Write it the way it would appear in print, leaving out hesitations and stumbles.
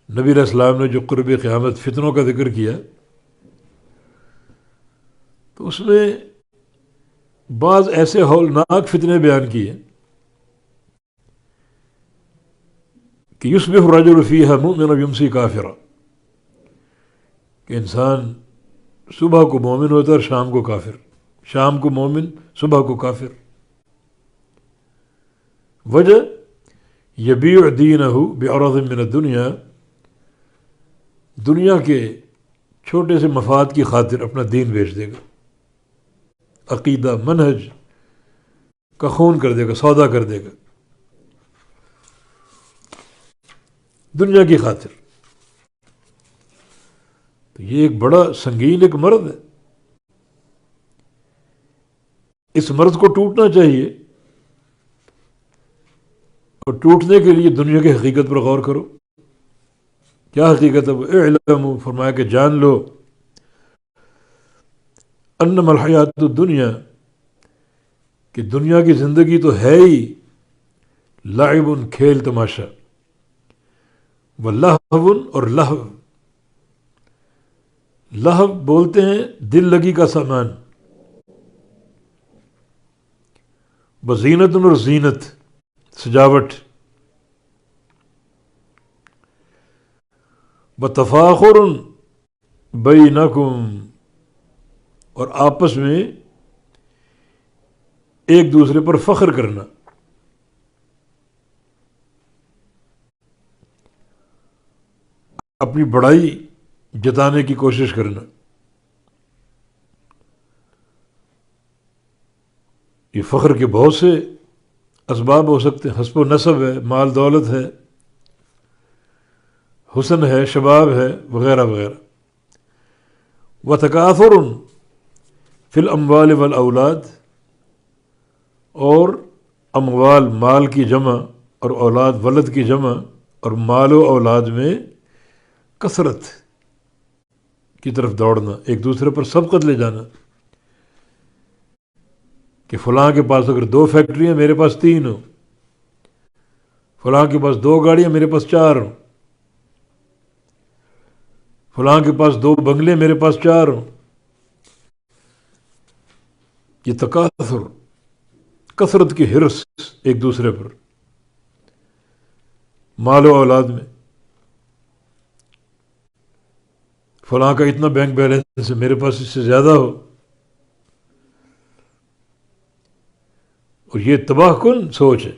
نبی علیہ السلام نے جو قرب قیامت فتنوں کا ذکر کیا تو اس میں بعض ایسے ہولناک فتنے بیان کیے کہ یصبح الرجل فیہا مؤمنا یمسی کافرا، کہ انسان صبح کو مومن ہوتا ہے اور شام کو کافر، شام کو مومن صبح کو کافر۔ وجہ یبیع دینہ بعرض من الدنیا، دنیا کے چھوٹے سے مفاد کی خاطر اپنا دین بیچ دے گا، عقیدہ منہج کا خون کر دے گا، سودا کر دے گا دنیا کی خاطر۔ تو یہ ایک بڑا سنگین ایک مرض ہے، اس مرض کو ٹوٹنا چاہیے، اور ٹوٹنے کے لیے دنیا کی حقیقت پر غور کرو۔ کیا حقیقت ہے وہ؟ اعلموا، فرمایا کہ جان لو، انما الحیات الدنیا، کہ دنیا کی زندگی تو ہے ہی لعب، کھیل تماشا، ولہو، اور لہو، لہو بولتے ہیں دل لگی کا سامان، وزینت، اور زینت سجاوٹ، وتفاخر بینکم، اور آپس میں ایک دوسرے پر فخر کرنا، اپنی بڑائی جتانے کی کوشش کرنا۔ یہ فخر کے بہت سے اسباب ہو سکتے ہیں، حسب و نسب ہے، مال دولت ہے، حسن ہے، شباب ہے، وغیرہ وغیرہ۔ وتکاثر فی الاموال والاولاد، اور اموال مال کی جمع، اور اولاد ولد کی جمع، اور مال و اولاد میں کثرت کی طرف دوڑنا، ایک دوسرے پر سبقت لے جانا، کہ فلاں کے پاس اگر 2 فیکٹریاں میرے پاس 3 ہوں، فلاں کے پاس 2 گاڑیاں میرے پاس 4 ہوں، فلاں کے پاس 2 بنگلے میرے پاس 4 ہوں۔ یہ تکاثر، کثرت کی حرص ایک دوسرے پر، مال و اولاد میں، فلاں کا اتنا بینک بیلنس ہے میرے پاس اس سے زیادہ ہو، اور یہ تباہ کن سوچ ہے۔